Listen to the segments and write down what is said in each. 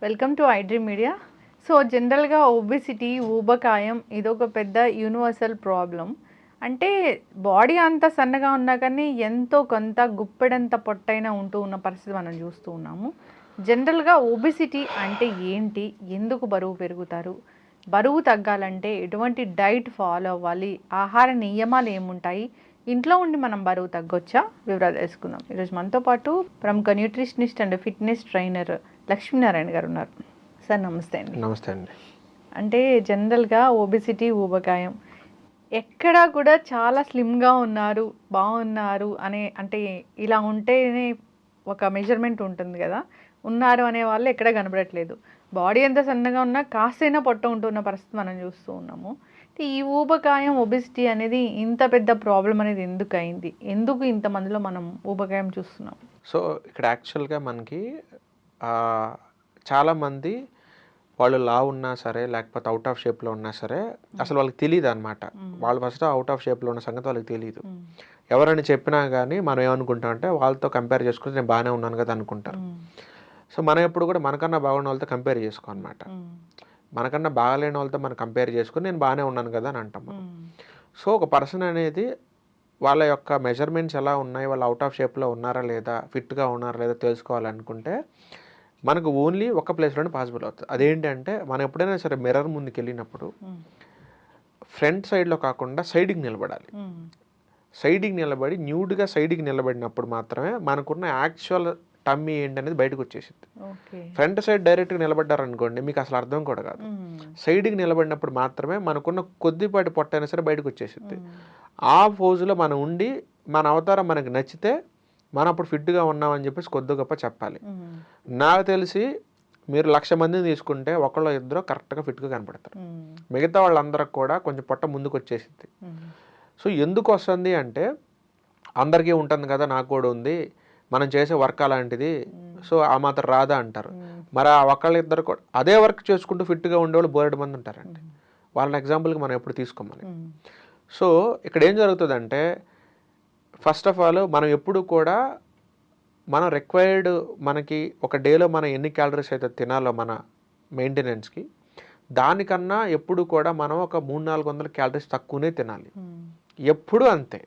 Welcome to iDream media. So జనరల్గా obesity ఊబకాయం ఇదొక పెద్ద యూనివర్సల్ ప్రాబ్లం. అంటే బాడీ అంత సన్నగా ఉన్నా కానీ ఎంతో కొంత గుప్పెడంత పొట్టైనా ఉంటూ ఉన్న పరిస్థితి మనం చూస్తూ ఉన్నాము. జనరల్గా ఒబిసిటీ అంటే ఏంటి, ఎందుకు బరువు పెరుగుతారు, బరువు తగ్గాలంటే ఎటువంటి డైట్ ఫాలో అవ్వాలి, ఆహార నియమాలు ఏముంటాయి, ఇంట్లో ఉండి మనం బరువు తగ్గొచ్చా, వివరాలు తెలుసుకుందాం. ఈరోజు మనతో పాటు ప్రముఖ nutritionist and fitness trainer Lakshminarayana గారు ఉన్నారు. సార్ నమస్తే అండి. నమస్తే అండి. అంటే జనరల్గా ఒబిసిటీ ఊబకాయం ఎక్కడా కూడా చాలా స్లిమ్గా ఉన్నారు, బాగున్నారు అంటే ఇలా ఉంటేనే ఒక మెజర్మెంట్ ఉంటుంది కదా, ఉన్నారు అనే వాళ్ళు ఎక్కడ కనబడట్లేదు. బాడీ ఎంత సన్నగా ఉన్నా కాస్తైనా పొట్ట ఉంటున్న పరిస్థితి మనం చూస్తూ ఉన్నాము. ఈ ఊబకాయం ఒబిసిటీ అనేది ఇంత పెద్ద ప్రాబ్లం అనేది ఎందుకు అయింది, ఎందుకు ఇంతమందిలో మనం ఊబకాయం చూస్తున్నాం? సో ఇక్కడ యాక్చువల్గా మనకి చాలామంది వాళ్ళు లావు ఉన్నా సరే లేకపోతే అవుట్ ఆఫ్ షేప్లో ఉన్నా సరే అసలు వాళ్ళకి తెలియదు అనమాట. వాళ్ళు ఫస్ట్ అవుట్ ఆఫ్ షేప్లో ఉన్న సంగతి వాళ్ళకి తెలియదు. ఎవరైనా చెప్పినా కానీ మనం ఏమనుకుంటాం అంటే వాళ్ళతో కంపేర్ చేసుకుంటే నేను బాగానే ఉన్నాను కదా అనుకుంటారు. సో మనం ఎప్పుడు కూడా మనకన్నా బాగున్న వాళ్ళతో కంపేర్ చేసుకో అనమాట. మనకన్నా బాగాలేని వాళ్ళతో మనం కంపేర్ చేసుకుని నేను బాగానే ఉన్నాను కదా అని అంటాం. సో ఒక పర్సన్ అనేది వాళ్ళ యొక్క మెజర్మెంట్స్ ఎలా ఉన్నాయి, వాళ్ళు అవుట్ ఆఫ్ షేప్లో ఉన్నారా లేదా, ఫిట్గా ఉన్నారా లేదా తెలుసుకోవాలనుకుంటే మనకు ఓన్లీ ఒక ప్లేస్లోనే పాసిబుల్ అవుతుంది. అదేంటంటే మనం ఎప్పుడైనా సరే మిర్రర్ ముందుకు వెళ్ళినప్పుడు ఫ్రంట్ సైడ్లో కాకుండా సైడ్కి నిలబడాలి. సైడ్కి నిలబడి న్యూడ్గా సైడ్కి నిలబడినప్పుడు మాత్రమే మనకున్న యాక్చువల్ టమ్మీ ఏంటనేది బయటకు వచ్చేసింది. ఫ్రంట్ సైడ్ డైరెక్ట్గా నిలబడ్డారనుకోండి మీకు అసలు అర్థం కూడా కాదు. సైడ్కి నిలబడినప్పుడు మాత్రమే మనకున్న కొద్దిపాటి పొట్ట అయినా సరే బయటకు వచ్చేసింది. ఆ పోజులో మనం ఉండి మన అవతారం మనకు నచ్చితే మనం అప్పుడు ఫిట్గా ఉన్నామని చెప్పేసి కొద్ది గొప్ప చెప్పాలి. నాకు తెలిసి మీరు 1,00,000 మందిని తీసుకుంటే ఒకళ్ళు ఇద్దరు కరెక్ట్గా ఫిట్గా కనపడతారు. మిగతా వాళ్ళందరికి కూడా కొంచెం పొట్ట ముందుకు వచ్చేసింది. సో ఎందుకు వస్తుంది అంటే అందరికీ ఉంటుంది కదా, నాకు కూడా ఉంది, మనం చేసే వర్క్ అలాంటిది, సో ఆ మాత్రం రాదా అంటారు. మరి ఆ ఒకళ్ళిద్దరు కూడా అదే వర్క్ చేసుకుంటూ ఫిట్గా ఉండేవాళ్ళు బోలెడు మంది ఉంటారండి. వాళ్ళని ఎగ్జాంపుల్కి మనం ఎప్పుడు తీసుకోమని. సో ఇక్కడ ఏం జరుగుతుందంటే ఫస్ట్ ఆఫ్ ఆల్ మనం ఎప్పుడు కూడా మనం రిక్వైర్డ్ మనకి ఒక డేలో మనం ఎన్ని క్యాలరీస్ అయితే తినాలో మన మెయింటెనెన్స్కి, దానికన్నా ఎప్పుడు కూడా మనం ఒక 300-400 క్యాలరీస్ తక్కువనే తినాలి. ఎప్పుడు అంతే.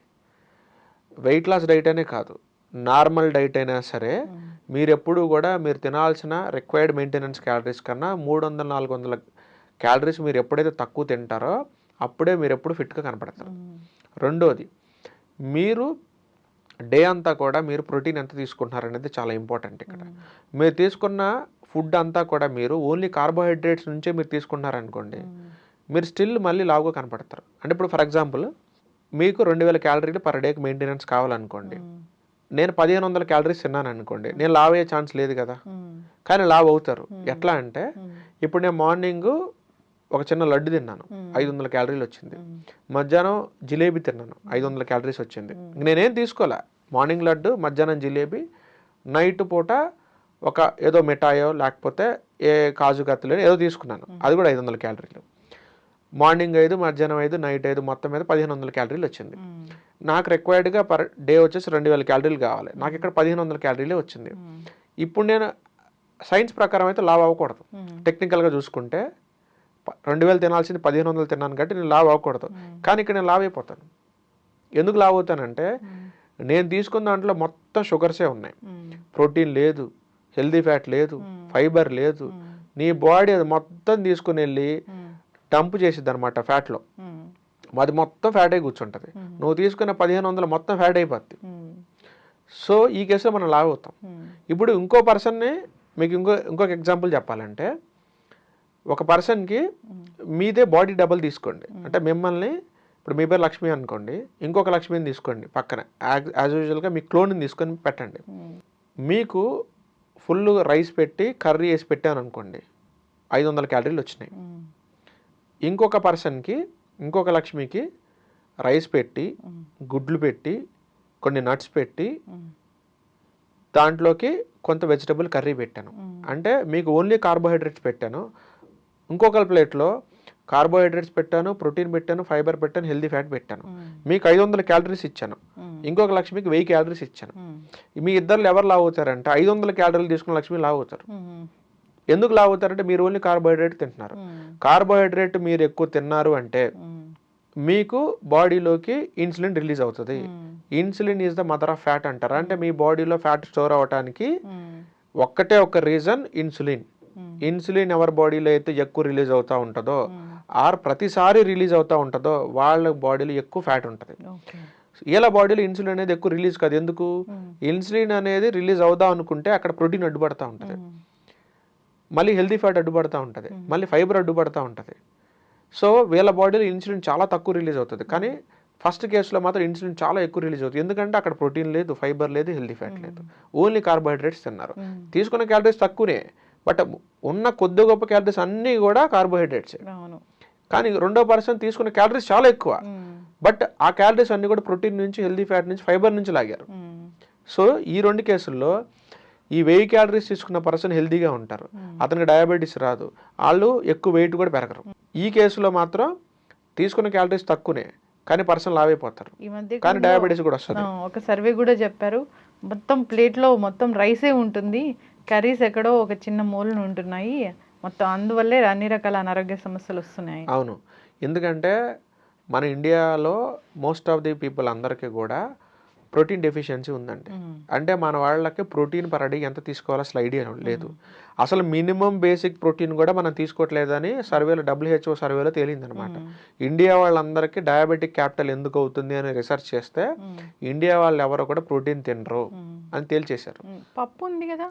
వెయిట్ లాస్ డైట్ అనే కాదు, నార్మల్ డైట్ అయినా సరే మీరు ఎప్పుడు కూడా మీరు తినాల్సిన రిక్వైర్డ్ మెయింటెనెన్స్ క్యాలరీస్ కన్నా 300-400 క్యాలరీస్ మీరు ఎప్పుడైతే తక్కువ తింటారో అప్పుడే మీరు ఎప్పుడు ఫిట్గా కనపడతారు. రెండోది, మీరు డే అంతా కూడా మీరు ప్రోటీన్ ఎంత తీసుకుంటున్నారు అనేది చాలా ఇంపార్టెంట్. ఇక్కడ మీరు తీసుకున్న ఫుడ్ అంతా కూడా మీరు ఓన్లీ కార్బోహైడ్రేట్స్ నుంచే మీరు తీసుకుంటున్నారనుకోండి, మీరు స్టిల్ మళ్ళీ లావుగా కనపడతారు. అంటే ఇప్పుడు ఫర్ ఎగ్జాంపుల్ మీకు 2,000 క్యాలరీలు పర్ డేకి మెయింటెనెన్స్ కావాలనుకోండి, నేను 1,500 క్యాలరీస్ తిన్నాను అనుకోండి, నేను లావ్ అయ్యే ఛాన్స్ లేదు కదా, కానీ లావ్ అవుతారు. ఎట్లా అంటే ఇప్పుడు నేను మార్నింగ్ ఒక చిన్న లడ్డు తిన్నాను, 500 క్యాలరీలు వచ్చింది. మధ్యాహ్నం జిలేబీ తిన్నాను, 500 క్యాలరీస్ వచ్చింది. నేనేం తీసుకోలే, మార్నింగ్ లడ్డు, మధ్యాహ్నం జిలేబీ, నైట్ పూట ఒక ఏదో మిఠాయో లేకపోతే ఏ కాజు కత్తులు ఏదో తీసుకున్నాను, అది కూడా 500 క్యాలరీలు. మార్నింగ్ 5, మధ్యాహ్నం 5, నైట్ 5, మొత్తం మీద 1,500 క్యాలరీలు వచ్చింది. నాకు రిక్వైర్డ్గా పర్ డే వచ్చేసి 2,000 క్యాలరీలు కావాలి, నాకు ఇక్కడ 1,500 క్యాలరీలే వచ్చింది. ఇప్పుడు నేను సైన్స్ ప్రకారం అయితే లావ్ అవ్వకూడదు. టెక్నికల్గా చూసుకుంటే 2,000 తినాల్సింది 1,500 తిన్నాను కాబట్టి నేను లావ్ అవ్వకూడదు, కానీ ఇక్కడ నేను లావ్ అయిపోతాను. ఎందుకు లావ్ అవుతానంటే నేను తీసుకున్న దాంట్లో మొత్తం షుగర్సే ఉన్నాయి, ప్రోటీన్ లేదు, హెల్దీ ఫ్యాట్ లేదు, ఫైబర్ లేదు. నీ బాడీ అది మొత్తం తీసుకుని వెళ్ళి డంప్ చేసిద్ది అనమాట ఫ్యాట్లో, అది మొత్తం ఫ్యాట్ అయి కూర్చుంటుంది. నువ్వు తీసుకున్న 1,500 మొత్తం ఫ్యాట్ అయిపోద్ది. సో ఈ కేసులో మనం లావ్ అవుతాం. ఇప్పుడు ఇంకో పర్సన్ని మీకు ఇంకొక ఎగ్జాంపుల్ చెప్పాలంటే, ఒక పర్సన్కి మీదే బాడీ డబల్ తీసుకోండి, అంటే మిమ్మల్ని ఇప్పుడు మీ పేరు లక్ష్మి అనుకోండి, ఇంకొక లక్ష్మిని తీసుకోండి పక్కన, యాజ్ యూజువల్గా మీ క్లోన్ని తీసుకొని పెట్టండి. మీకు ఫుల్ రైస్ పెట్టి కర్రీ వేసి పెట్టాను అనుకోండి, 500 క్యాలరీలు వచ్చినాయి. ఇంకొక పర్సన్కి, ఇంకొక లక్ష్మికి రైస్ పెట్టి, గుడ్లు పెట్టి, కొన్ని నట్స్ పెట్టి, దాంట్లోకి కొంత వెజిటబుల్ కర్రీ పెట్టాను, అంటే మీకు ఓన్లీ కార్బోహైడ్రేట్స్ పెట్టాను. ఇంకొక ప్లేట్లో కార్బోహైడ్రేట్స్ పెట్టాను, ప్రోటీన్ పెట్టాను, ఫైబర్ పెట్టాను, హెల్దీ ఫ్యాట్ పెట్టాను. మీకు 500 క్యాలరీస్ ఇచ్చాను, ఇంకొక లక్ష్మికి 1000 క్యాలరీస్ ఇచ్చాను. మీ ఇద్దరు ఎవరు లావ్ అవుతారంటే 500 క్యాలరీలు తీసుకున్న లక్ష్మి లావ్ అవుతారు. ఎందుకు లావు అవుతారంటే మీరు ఓన్లీ కార్బోహైడ్రేట్ తింటున్నారు. కార్బోహైడ్రేట్ మీరు ఎక్కువ తిన్నారు అంటే మీకు బాడీలోకి ఇన్సులిన్ రిలీజ్ అవుతుంది. Insulin is the mother of fat అంటారు. అంటే మీ బాడీలో ఫ్యాట్ స్టోర్ అవ్వడానికి ఒక్కటే ఒక రీజన్ ఇన్సులిన్. ఇన్సులిన్ ఎవరి బాడీలో అయితే ఎక్కువ రిలీజ్ అవుతూ ఉంటుందో ఆర్ ప్రతిసారి రిలీజ్ అవుతూ ఉంటుందో వాళ్ళ బాడీలో ఎక్కువ ఫ్యాట్ ఉంటుంది. వీళ్ళ బాడీలో ఇన్సులిన్ అనేది ఎక్కువ రిలీజ్ కాదు. ఎందుకు? ఇన్సులిన్ అనేది రిలీజ్ అవుదాం అనుకుంటే అక్కడ ప్రోటీన్ అడ్డుపడతా ఉంటుంది, మళ్ళీ హెల్తీ ఫ్యాట్ అడ్డుపడతా ఉంటుంది, మళ్ళీ ఫైబర్ అడ్డుపడతా ఉంటుంది. సో వీళ్ళ బాడీలో ఇన్సులిన్ చాలా తక్కువ రిలీజ్ అవుతుంది. కానీ ఫస్ట్ కేసులో మాత్రం ఇన్సులిన్ చాలా ఎక్కువ రిలీజ్ అవుతుంది. ఎందుకంటే అక్కడ ప్రోటీన్ లేదు, ఫైబర్ లేదు, హెల్తీ ఫ్యాట్ లేదు, ఓన్లీ కార్బోహైడ్రేట్స్ తిన్నారు. తీసుకున్న క్యాలరీస్ తక్కువనే, బట్ ఉన్న కొద్ది గొప్ప క్యాలరీస్ అన్నీ కూడా కార్బోహైడ్రేట్స్. కానీ రెండో పర్సన్ తీసుకున్న క్యాలరీస్ చాలా ఎక్కువ, బట్ ఆ క్యాలరీస్ అన్ని కూడా ప్రోటీన్ నుంచి, హెల్తీ ఫ్యాట్ నుంచి, ఫైబర్ నుంచి లాగారు. సో ఈ రెండు కేసుల్లో ఈ 1000 క్యాలరీస్ తీసుకున్న పర్సన్ హెల్తీగా ఉంటారు, అతనికి డయాబెటీస్ రాదు, వాళ్ళు ఎక్కువ వెయిట్ కూడా పెరగరు. ఈ కేసులో మాత్రం తీసుకున్న క్యాలరీస్ తక్కువనే కానీ పర్సన్ లావ్ అయిపోతారు, కానీ డయాబెటీస్ కూడా వస్తుంది. ఒక సర్వే కూడా చెప్పారు, మొత్తం ప్లేట్లో మొత్తం రైసే ఉంటుంది, కర్రీస్ ఎక్కడో ఒక చిన్న మూలన ఉంటున్నాయి, మొత్తం అందువల్లే అన్ని రకాల అనారోగ్య సమస్యలు వస్తున్నాయి. అవును, ఎందుకంటే మన ఇండియాలో మోస్ట్ ఆఫ్ ది పీపుల్ అందరికీ కూడా ప్రోటీన్ డెఫిషియన్సీ ఉందండి. అంటే మన వాళ్ళకి ప్రోటీన్ పర్ డే ఎంత తీసుకోవాలో అసలు ఐడియా లేదు. అసలు మినిమం బేసిక్ ప్రోటీన్ కూడా మనం తీసుకోవట్లేదని సర్వేలో, WHO సర్వేలో తేలిందనమాట. ఇండియా వాళ్ళందరికీ డయాబెటిక్ క్యాపిటల్ ఎందుకు అవుతుంది అని రీసెర్చ్ చేస్తే ఇండియా వాళ్ళు ఎవరో కూడా ప్రోటీన్ తినరు అని తేల్చేశారు. పప్పు ఉంది కదా,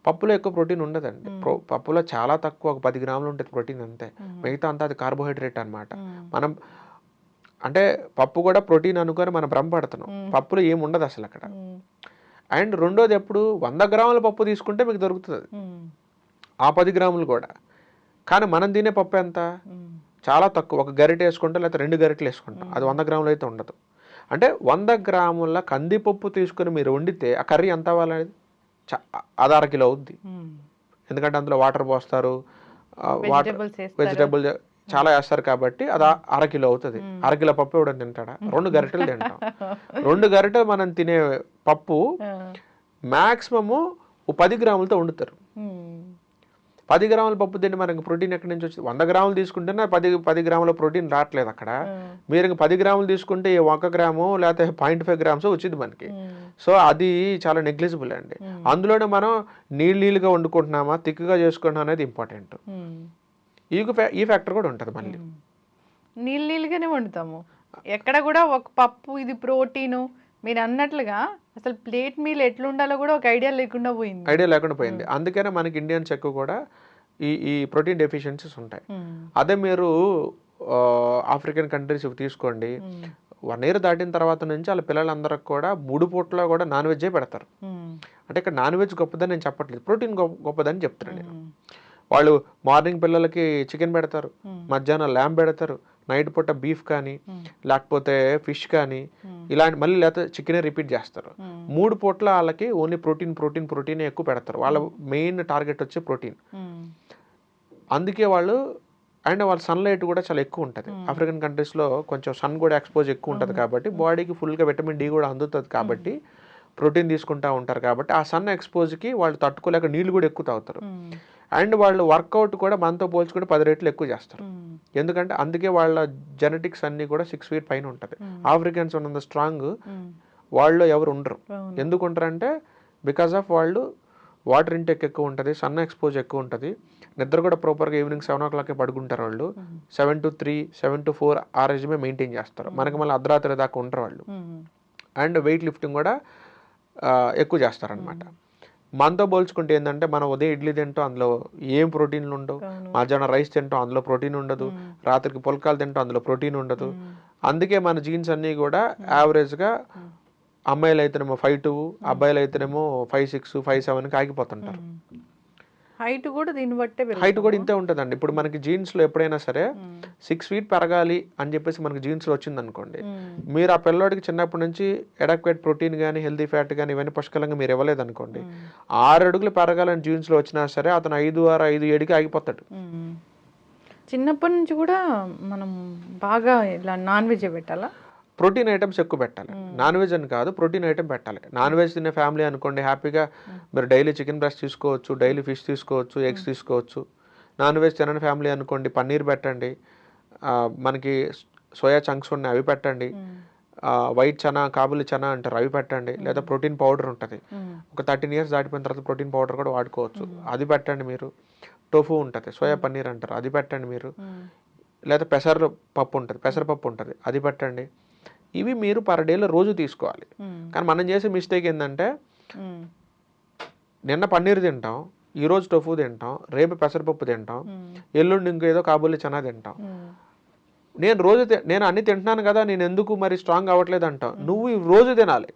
పప్పులో ఎక్కువ ప్రోటీన్ ఉండదండి. పప్పులో చాలా తక్కువ, ఒక 10 గ్రాములు ఉంటుంది ప్రోటీన్ అంతే, మిగతా అంతా అది కార్బోహైడ్రేట్ అనమాట. మనం అంటే పప్పు కూడా ప్రోటీన్ అనుకొని మనం భ్రమపడుతున్నాం, పప్పులో ఏమి ఉండదు అసలు అక్కడ. అండ్ రెండోది, ఎప్పుడు 100 గ్రాముల పప్పు తీసుకుంటే మీకు దొరుకుతుంది ఆ 10 గ్రాములు కూడా. కానీ మనం తినే పప్పు ఎంత? చాలా తక్కువ, ఒక గరిటె వేసుకుంటాం లేకపోతే 2 గరిటెలు వేసుకుంటాం, అది 100 గ్రాములు అయితే ఉండదు. అంటే 100 గ్రాముల కందిపప్పు తీసుకుని మీరు వండితే ఆ కర్రీ ఎంత అవ్వాలి? అది 1/2 కిలో అవుద్ది. ఎందుకంటే అందులో వాటర్ పోస్తారు, వెజిటబుల్ చాలా వేస్తారు కాబట్టి అది 1/2 కిలో అవుతుంది. 1/2 కిలో పప్పు ఎవడని తింటాడా? 2 గరిటెలు తింటాం. 2 గరిటెలు మనం తినే పప్పు మ్యాక్సిమము 10 గ్రాములతో వండుతారు. 10 గ్రాముల పప్పు తింటే మనకి ప్రోటీన్ ఎక్కడి నుంచి వచ్చింది? 100 గ్రాములు తీసుకుంటేనే 10 గ్రాముల ప్రోటీన్ రావట్లేదు అక్కడ. మీరు ఇంక 10 గ్రాములు తీసుకుంటే 1 గ్రాము లేకపోతే 0.5 గ్రామ్స్ వచ్చింది మనకి. సో అది చాలా నెగ్లిజిబుల్ అండి. అందులోనే మనం నీళ్ళుగా వండుకుంటున్నామా, థిక్గా చేసుకుంటున్నాం అనేది ఇంపార్టెంట్. ఈ ఫ్యాక్టర్ కూడా ఉంటుంది. మళ్ళీ నీళ్ళుగానే వండుతాము, ఎక్కడ కూడా ఒక పప్పు ఇది ప్రోటీను మీరు అన్నట్లుగా అసలు ప్లేట్ మీల్ ఎట్లుండాలో కూడా ఒక ఐడియా లేకుండా పోయింది. అందుకనే మనకి ఇండియన్స్ ఎక్కువ కూడా ఈ ప్రోటీన్ డెఫిషియన్సీస్ ఉంటాయి. అదే మీరు ఆఫ్రికన్ కంట్రీస్ తీసుకోండి, 1 year దాటిన తర్వాత నుంచి వాళ్ళ పిల్లలందరికి కూడా 3 పూటలో కూడా నాన్ వెజ్జే పెడతారు. అంటే ఇక్కడ నాన్ వెజ్ గొప్పదని నేను చెప్పట్లేదు, ప్రోటీన్ గొప్పదని చెప్తున్నాను నేను. వాళ్ళు మార్నింగ్ పిల్లలకి చికెన్ పెడతారు, మధ్యాహ్నం ల్యాంబ్ పెడతారు, నైట్ పూట బీఫ్ కానీ లేకపోతే ఫిష్ కానీ ఇలాంటి, మళ్ళీ లేకపోతే చికెనే రిపీట్ చేస్తారు. 3 పూట్ల వాళ్ళకి ఓన్లీ ప్రోటీన్ ఎక్కువ పెడతారు. వాళ్ళ మెయిన్ టార్గెట్ వచ్చి ప్రోటీన్. అందుకే వాళ్ళు అండ్ వాళ్ళ సన్లైట్ కూడా చాలా ఎక్కువ ఉంటుంది. ఆఫ్రికన్ కంట్రీస్లో కొంచెం సన్ కూడా ఎక్స్పోజ్ ఎక్కువ ఉంటుంది కాబట్టి బాడీకి ఫుల్గా విటమిన్ డి కూడా అందుతుంది కాబట్టి ప్రోటీన్ తీసుకుంటూ ఉంటారు. కాబట్టి ఆ సన్ ఎక్స్పోజ్కి వాళ్ళు తట్టుకోలేక నీళ్ళు కూడా ఎక్కువ తాగుతారు. అండ్ వాళ్ళు వర్కౌట్ కూడా మనతో పోల్చుకుంటే 10 రెట్లు ఎక్కువ చేస్తారు. ఎందుకంటే అందుకే వాళ్ళ జెనెటిక్స్ అన్నీ కూడా 6 feet పైన ఉంటుంది. ఆఫ్రికన్స్ ఉన్నంత స్ట్రాంగ్ వాళ్ళు ఎవరు ఉండరు. ఎందుకు ఉంటారంటే బికాస్ ఆఫ్ వాళ్ళు వాటర్ ఇంటేక్ ఎక్కువ ఉంటుంది, సన్ ఎక్స్పోజ్ ఎక్కువ ఉంటుంది, నిద్ర కూడా ప్రాపర్గా ఈవినింగ్ 7 o'clock పడుకుంటారు వాళ్ళు. 7 to 3, 7 to 4 ఆ రెజిమే మెయింటైన్ చేస్తారు. మనకి మళ్ళీ అర్ధరాత్రి దాకా ఉంటారు వాళ్ళు. అండ్ వెయిట్ లిఫ్టింగ్ కూడా ఎక్కువ చేస్తారనమాట. మనతో పోల్చుకుంటే ఏంటంటే మనం ఉదయం ఇడ్లీ తింటాం, అందులో ఏం ప్రోటీన్లు ఉండవు, మధ్యాహ్నం రైస్ తింటాం, అందులో ప్రోటీన్ ఉండదు, రాత్రికి పుల్కాలు తింటాం, అందులో ప్రోటీన్ ఉండదు. అందుకే మన జీన్స్ అన్నీ కూడా యావరేజ్గా అమ్మాయిలు అయితేనేమో 5'2", అబ్బాయిలు అయితేనేమో 5'6", 5'7" ఆగిపోతుంటారు. హైట్ కూడా దీన్ని బట్టే, హైట్ కూడా ఇంతే ఉంటుందండి. ఇప్పుడు మనకి జీన్స్లో ఎప్పుడైనా సరే 6 feet పెరగాలి అని చెప్పేసి మనకి జీన్స్లో వచ్చింది అనుకోండి, మీరు ఆ పిల్లోడికి చిన్నప్పటి నుంచి ఎడాక్వేట్ ప్రోటీన్ కానీ హెల్తీ ఫ్యాట్ కానీ ఇవన్నీ పుష్కలంగా మీరు ఇవ్వలేదు అనుకోండి, 6 అడుగులు పెరగాలని జీన్స్లో వచ్చినా సరే అతను 5'6", 5'7" ఆగిపోతాడు. చిన్నప్పటి నుంచి కూడా మనం బాగా ఇలా నాన్ వెజ్ పెట్టాలా? ప్రోటీన్ ఐటమ్స్ ఎక్కువ పెట్టాలి. నాన్ వెజ్ అని కాదు, ప్రోటీన్ ఐటమ్ పెట్టాలి. నాన్ వెజ్ తినే ఫ్యామిలీ అనుకోండి, హ్యాపీగా మీరు డైలీ చికెన్ బ్రెస్ట్ తీసుకోవచ్చు, డైలీ ఫిష్ తీసుకోవచ్చు, ఎగ్స్ తీసుకోవచ్చు. నాన్ వెజ్ తినని ఫ్యామిలీ అనుకోండి, పన్నీర్ పెట్టండి, మనకి సోయా చంక్స్ ఉన్నాయి అవి పెట్టండి, వైట్ చనా కాబులి చనా అంటారు అవి పెట్టండి, లేదా ప్రోటీన్ పౌడర్ ఉంటుంది, ఒక 13 years దాటిపోయిన తర్వాత ప్రోటీన్ పౌడర్ కూడా వాడుకోవచ్చు, అది పెట్టండి మీరు. టోఫు ఉంటుంది, సోయా పన్నీర్ అంటారు అది పెట్టండి మీరు, లేదా పెసరపప్పు ఉంటుంది, పెసరపప్పు ఉంటుంది అది పెట్టండి. ఇవి మీరు పర్ డేలో రోజు తీసుకోవాలి. కానీ మనం చేసే మిస్టేక్ ఏంటంటే నిన్న పన్నీర్ తింటాం, ఈరోజు టోఫు తింటాం, రేపు పెసరపప్పు తింటాం, ఎల్లుండి ఇంకేదో కాబూలి చనా తింటాం. నేను అన్ని తింటున్నాను కదా, నేను ఎందుకు మరి స్ట్రాంగ్ అవ్వట్లేదు అంటాం. నువ్వు రోజు తినాలి,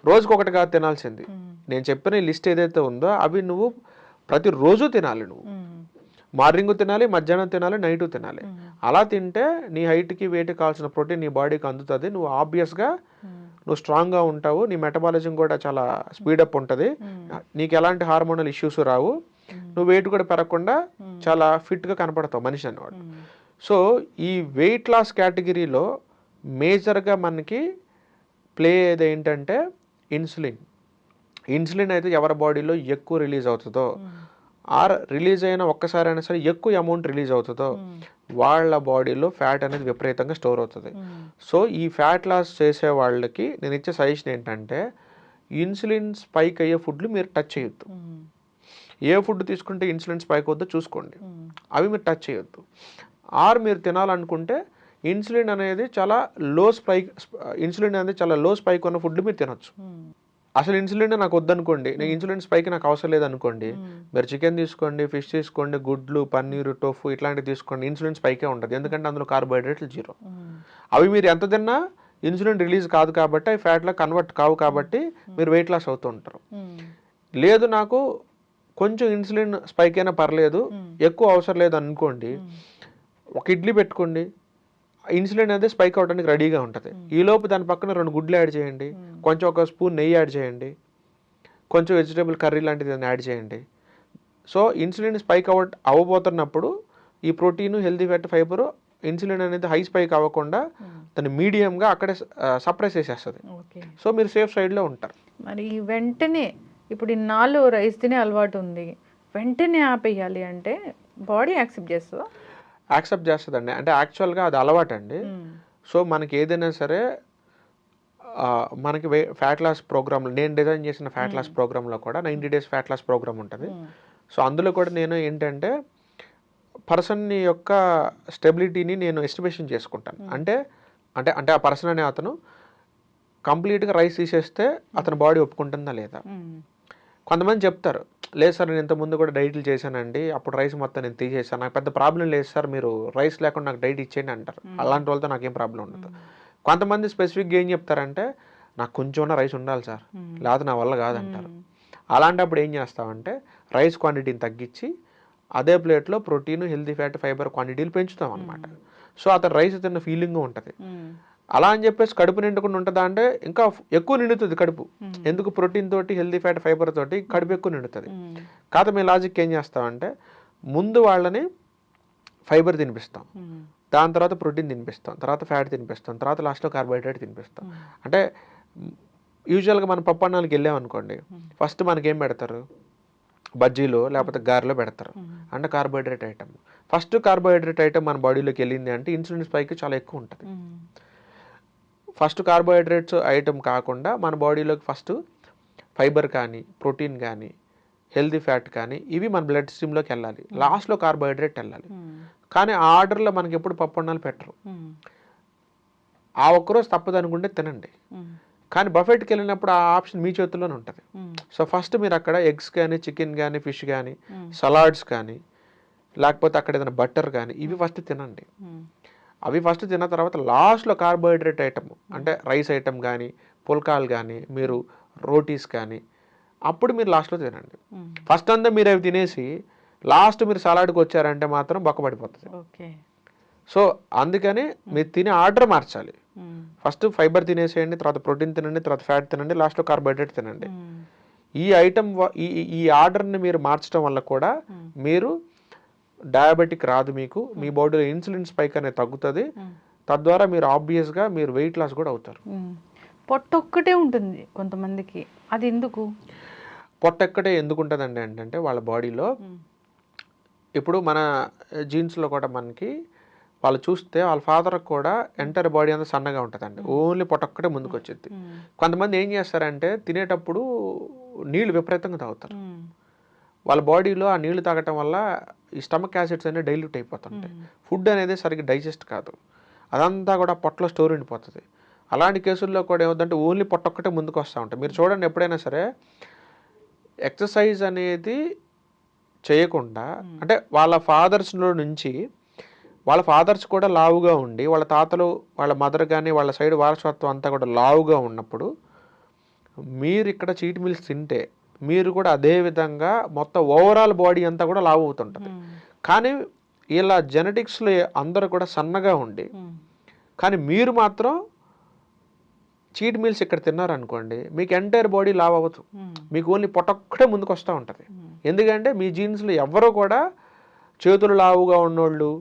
రోజుకొకటి కాదు తినాల్సింది. నేను చెప్పిన లిస్ట్ ఏదైతే ఉందో అవి నువ్వు ప్రతిరోజు తినాలి. నువ్వు మార్నింగ్ తినాలి, మధ్యాహ్నం తినాలి, నైట్ తినాలి. అలా తింటే నీ హైట్కి వెయిట్కి కావాల్సిన ప్రోటీన్ నీ బాడీకి అందుతుంది. నువ్వు ఆబ్వియస్గా నువ్వు స్ట్రాంగ్గా ఉంటావు, నీ మెటబాలిజం కూడా చాలా స్పీడప్ ఉంటుంది, నీకు ఎలాంటి హార్మోనల్ ఇష్యూస్ రావు, నువ్వు వెయిట్ కూడా పెరగకుండా చాలా ఫిట్గా కనపడతావు మనిషి అన్నవాడు. సో ఈ వెయిట్ లాస్ కేటగిరీలో మేజర్గా మనకి ప్లే అయ్యేది ఏంటంటే ఇన్సులిన్. ఇన్సులిన్ అయితే ఎవరి బాడీలో ఎక్కువ రిలీజ్ అవుతుందో, ఆర్ రిలీజ్ అయిన ఒక్కసారైనా సరే ఎక్కువ అమౌంట్ రిలీజ్ అవుతుందో వాళ్ళ బాడీలో ఫ్యాట్ అనేది విపరీతంగా స్టోర్ అవుతుంది. సో ఈ ఫ్యాట్ లాస్ చేసే వాళ్ళకి నేను ఇచ్చే సజెషన్ ఏంటంటే ఇన్సులిన్ స్పైక్ అయ్యే ఫుడ్లు మీరు టచ్ చేయొద్దు. ఏ ఫుడ్ తీసుకుంటే ఇన్సులిన్ స్పైక్ అవుద్దో చూసుకోండి, అవి మీరు టచ్ చేయొద్దు. ఆర్ మీరు తినాలనుకుంటే ఇన్సులిన్ అనేది చాలా లో స్పైక్ ఉన్న ఫుడ్లు మీరు తినొచ్చు. అసలు ఇన్సులిన్ నాకు వద్దనుకోండి, నేను ఇన్సులిన్ స్పైక్ నాకు అవసరం లేదనుకోండి, మీరు చికెన్ తీసుకోండి, ఫిష్ తీసుకోండి, గుడ్లు, పన్నీరు, టోఫు ఇట్లాంటివి తీసుకోండి, ఇన్సులిన్ స్పైకే ఉంటుంది. ఎందుకంటే అందులో కార్బోహైడ్రేట్లు 0. అవి మీరు ఎంత తిన్నా ఇన్సులిన్ రిలీజ్ కాదు కాబట్టి అవి ఫ్యాట్లో కన్వర్ట్ కావు కాబట్టి మీరు వెయిట్ లాస్ అవుతూ ఉంటారు. లేదు నాకు కొంచెం ఇన్సులిన్ స్పైక్ అయినా పర్లేదు, ఎక్కువ అవసరం లేదు అనుకోండి, ఒక ఇడ్లీ పెట్టుకోండి, ఇన్సులిన్ అనేది స్పైక్ అవడానికి రెడీగా ఉంటుంది. ఈలోపు దాని పక్కన 2 గుడ్లు యాడ్ చేయండి, కొంచెం ఒక స్పూన్ నెయ్యి యాడ్ చేయండి, కొంచెం వెజిటేబుల్ కర్రీ లాంటిది యాడ్ చేయండి. సో ఇన్సులిన్ స్పైక్ అవ్వబోతున్నప్పుడు ఈ protein, healthy fat, fibre insulin అనేది హై స్పైక్ అవ్వకుండా దాన్ని మీడియంగా అక్కడే సప్రెస్ చేసేస్తుంది. సో మీరు సేఫ్ సైడ్లో ఉంటారు. మరి వెంటనే ఇప్పుడు ఇన్నాళ్ళు రైస్ తినే అలవాటు ఉంది, వెంటనే ఆపేయాలి అంటే బాడీ యాక్సెప్ట్ చేస్తుందా? యాక్సెప్ట్ చేస్తుందండి. అంటే యాక్చువల్గా అది అలవాటు అండి. సో మనకి ఏదైనా సరే మనకి ఫ్యాట్ లాస్ ప్రోగ్రామ్, నేను డిజైన్ చేసిన ఫ్యాట్ లాస్ ప్రోగ్రాంలో కూడా 90 days ఫ్యాట్ లాస్ ప్రోగ్రామ్ ఉంటుంది. సో అందులో కూడా నేను ఏంటంటే పర్సన్ యొక్క స్టెబిలిటీని నేను ఎస్టిమేషన్ చేసుకుంటాను. అంటే అంటే అంటే ఆ పర్సన్ అనే అతను కంప్లీట్గా రైస్ తీసేస్తే అతని బాడీ ఒప్పుకుంటుందా లేదా. కొంతమంది చెప్తారు, లేదు సార్ నేను ఇంతకుముందు కూడా డైట్లు చేశానండి, అప్పుడు రైస్ మొత్తం నేను తీసేసాను, నాకు పెద్ద ప్రాబ్లం లేదు సార్, మీరు రైస్ లేకుండా నాకు డైట్ ఇచ్చేయండి అంటారు. అలాంటి వాళ్ళతో నాకేం ప్రాబ్లం ఉండదు. కొంతమంది స్పెసిఫిక్గా ఏం చెప్తారంటే నాకు కొంచెం రైస్ ఉండాలి సార్, లేకపోతే నా వల్ల కాదంటారు. అలాంటప్పుడు ఏం చేస్తామంటే రైస్ క్వాంటిటీని తగ్గించి అదే ప్లేట్లో ప్రోటీన్, హెల్తీ ఫ్యాట్, ఫైబర్ క్వాంటిటీలు పెంచుతాం అనమాట. సో అతను రైస్ తిన్న ఫీలింగ్ ఉంటుంది. అలా అని చెప్పేసి కడుపు నిండకుండా ఉంటుందా అంటే ఇంకా ఎక్కువ నిండుతుంది కడుపు. ఎందుకు? ప్రోటీన్ తోటి, హెల్తీ ఫ్యాట్, ఫైబర్ తోటి కడుపు ఎక్కువ నిండుతుంది. కాదు మీ లాజిక్ ఏం చేస్తామంటే ముందు వాళ్ళని ఫైబర్ తినిపిస్తాం, దాని తర్వాత ప్రోటీన్ తినిపిస్తాం, తర్వాత ఫ్యాట్ తినిపిస్తాం, తర్వాత లాస్ట్లో కార్బోహైడ్రేట్ తినిపిస్తాం. అంటే యూజువల్గా మనం పప్పు అన్నానికి వెళ్ళామనుకోండి, ఫస్ట్ మనకేం పెడతారు? బజ్జీలో లేకపోతే గారెలో పెడతారు, అంటే carbohydrate item. First carbohydrate item మన బాడీలోకి వెళ్ళింది అంటే ఇన్సులిన్ స్పైక్ చాలా ఎక్కువ ఉంటుంది. ఫస్ట్ కార్బోహైడ్రేట్స్ ఐటమ్ కాకుండా మన బాడీలోకి ఫస్ట్ ఫైబర్ కానీ, ప్రోటీన్ కానీ, హెల్తీ ఫ్యాట్ కానీ ఇవి మన బ్లడ్ స్ట్రీమ్లోకి వెళ్ళాలి, లాస్ట్లో కార్బోహైడ్రేట్ వెళ్ళాలి. కానీ ఆ ఆర్డర్లో మనకి ఎప్పుడు పప్పు అన్నాలు పెట్టరు. ఆ ఒక్కరోజు తప్పదు అనుకుంటే తినండి, కానీ బఫెట్కి వెళ్ళినప్పుడు ఆ ఆప్షన్ మీ చేతుల్లోనే ఉంటుంది. సో ఫస్ట్ మీరు అక్కడ ఎగ్స్ కానీ, చికెన్ కానీ, ఫిష్ కానీ, సలాడ్స్ కానీ, లేకపోతే అక్కడ ఏదైనా బటర్ కానీ ఇవి ఫస్ట్ తినండి. అవి ఫస్ట్ తిన్న తర్వాత లాస్ట్లో కార్బోహైడ్రేట్ ఐటమ్ అంటే రైస్ ఐటమ్ కానీ, పుల్కాలు కానీ, మీరు రోటీస్ కానీ అప్పుడు మీరు లాస్ట్లో తినండి. ఫస్ట్ అంతా మీరు అవి తినేసి లాస్ట్ మీరు సలాడ్కి వచ్చారంటే మాత్రం బొక్కబడిపోతుంది. సో అందుకని మీరు తినే ఆర్డర్ మార్చాలి. ఫస్ట్ ఫైబర్ తినేసేయండి, తర్వాత ప్రోటీన్ తినండి, తర్వాత ఫ్యాట్ తినండి, లాస్ట్లో కార్బోహైడ్రేట్ తినండి. ఈ ఐటమ్ ఈ ఆర్డర్ని మీరు మార్చడం వల్ల కూడా మీరు డయాబెటిక్ రాదు, మీకు మీ బాడీలో ఇన్సులిన్ స్పైక్ అనేది తగ్గుతుంది, తద్వారా మీరు ఆబ్వియస్గా మీరు వెయిట్ లాస్ కూడా అవుతారు. పొట్ట ఒక్కటే ఉంటుంది కొంతమందికి, అది ఎందుకు? పొట్ట ఎక్కడే ఎందుకు ఉంటుందండి అంటే వాళ్ళ బాడీలో ఇప్పుడు మన జీన్స్లో కూడా మనకి వాళ్ళు చూస్తే వాళ్ళ ఫాదర్కి కూడా ఎంటైర్ బాడీ అంతా సన్నగా ఉంటుందండి, ఓన్లీ పొట్ట ఒక్కటే ముందుకు వచ్చింది. కొంతమంది ఏం చేస్తారంటే తినేటప్పుడు నీళ్ళు విపరీతంగా తాగుతారు. వాళ్ళ బాడీలో ఆ నీళ్లు తాగటం వల్ల ఈ స్టమక్ యాసిడ్స్ అనేవి డైల్యూట్ అయిపోతుంటాయి. ఫుడ్ అనేది సరిగ్గా డైజెస్ట్ కాదు, అదంతా కూడా పొట్టలో స్టోర్ ఉండిపోతుంది. అలాంటి కేసుల్లో కూడా ఏమవుతుందంటే ఓన్లీ పొట్ట ఒక్కటే ముందుకు వస్తూ ఉంటాయి. మీరు చూడండి, ఎప్పుడైనా సరే ఎక్సర్సైజ్ అనేది చేయకుండా, అంటే వాళ్ళ ఫాదర్స్లో నుంచి వాళ్ళ ఫాదర్స్ కూడా లావుగా ఉండి వాళ్ళ తాతలు వాళ్ళ మదర్ కానీ వాళ్ళ సైడ్ వారసత్వం అంతా కూడా లావుగా ఉన్నప్పుడు మీరు ఇక్కడ చీట్ మీల్స్ తింటే మీరు కూడా అదే విధంగా మొత్తం ఓవరాల్ బాడీ అంతా కూడా లావు అవుతుంటుంది. కానీ ఇలా జెనెటిక్స్లో అందరూ కూడా సన్నగా ఉండి కానీ మీరు మాత్రం చీట్ మీల్స్ ఇక్కడ తిన్నారనుకోండి, మీకు ఎంటైర్ బాడీ లావ్ అవ్వచ్చు, మీకు ఓన్లీ పొట్టొక్కటే ముందుకు వస్తూ ఉంటుంది. ఎందుకంటే మీ జీన్స్లో ఎవరో కూడా చేతులు లావుగా ఉన్నోళ్ళు,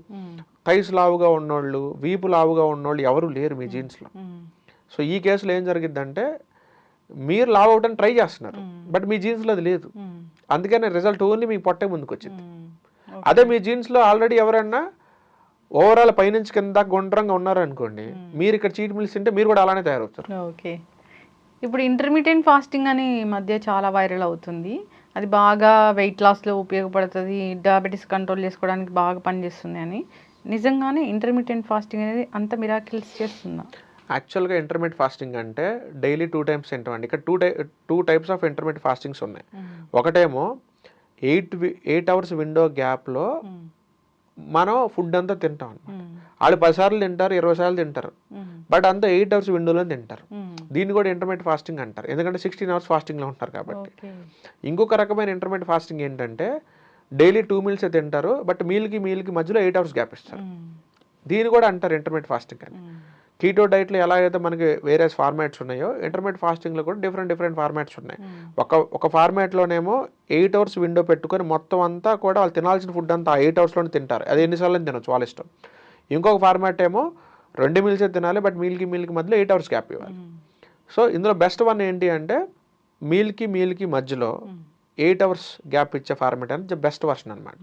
థైస్ లావుగా ఉన్నోళ్ళు, వీపు లావుగా ఉన్నోళ్ళు ఎవరు లేరు మీ జీన్స్లో. సో ఈ కేసులో ఏం జరిగిద్దంటే మీరు లావ్ అవడానికి ట్రై చేస్తున్నారు, బట్ మీ జీన్స్లో అది లేదు, అందుకనే రిజల్ట్ ఓన్లీ మీ పొట్టే ముందుకు వచ్చింది. అదే మీ జీన్స్లో ఆల్రెడీ ఎవరన్నా ఓవరాల్ పైనుంచి కింద గుండ్రంగా ఉన్నారనుకోండి, మీరు ఇక్కడ చీట్ మీల్స్ తింటే మీరు కూడా అలానే తయారవుతారు. ఓకే. ఇప్పుడు ఇంటర్మీడియట్ ఫాస్టింగ్ అని ఈ మధ్య చాలా వైరల్ అవుతుంది, అది బాగా వెయిట్ లాస్లో ఉపయోగపడుతుంది, డయాబెటీస్ కంట్రోల్ చేసుకోవడానికి బాగా పనిచేస్తుంది అని. నిజంగానే ఇంటర్మీడియట్ ఫాస్టింగ్ అనేది అంత మిరాకిల్స్ చేస్తుందా? యాక్చువల్గా ఇంటర్మీడియట్ ఫాస్టింగ్ అంటే డైలీ 2 times తింటామండి. ఇక్కడ two types of intermediate fastings ఉన్నాయి. ఒకటేమో 8 hours విండో గ్యాప్లో మనం ఫుడ్ అంతా తింటాం అనమాట. వాళ్ళు 10 సార్లు తింటారు, 20 సార్లు తింటారు, బట్ అంతా 8 hours విండోలో తింటారు. దీన్ని కూడా ఇంటర్మీడియట్ ఫాస్టింగ్ అంటారు, ఎందుకంటే 16 hours ఫాస్టింగ్లో ఉంటారు కాబట్టి. ఇంకొక రకమైన ఇంటర్మీడియట్ ఫాస్టింగ్ ఏంటంటే డైలీ 2 meals తింటారు, బట్ మీల్కి మధ్యలో 8 hours గ్యాప్ ఇస్తారు. దీన్ని కూడా అంటారు ఇంటర్మీడియట్ ఫాస్టింగ్ అని. కీటో డైట్లో ఎలా అయితే మనకి వేరే ఫార్మాట్స్ ఉన్నాయో, ఇంటర్మీడియట్ ఫాస్టింగ్లో కూడా డిఫరెంట్ ఫార్మాట్స్ ఉన్నాయి. ఒక ఫార్మాట్లోనేమో 8 hours విండో పెట్టుకొని మొత్తం అంతా కూడా వాళ్ళు తినాల్సిన ఫుడ్ అంతా 8 hours తింటారు, అది ఎన్నిసార్లు తినొచ్చు వాళ్ళ ఇష్టం. ఇంకొక ఫార్మాట్ ఏమో 2 meals తినాలి, బట్ మీల్కి మధ్యలో 8 hours గ్యాప్ ఇవ్వాలి. సో ఇందులో బెస్ట్ వన్ ఏంటి అంటే మీల్కి మధ్యలో 8 hours గ్యాప్ ఇచ్చే ఫార్మాట్ అనేది బెస్ట్ వర్షన్ అనమాట.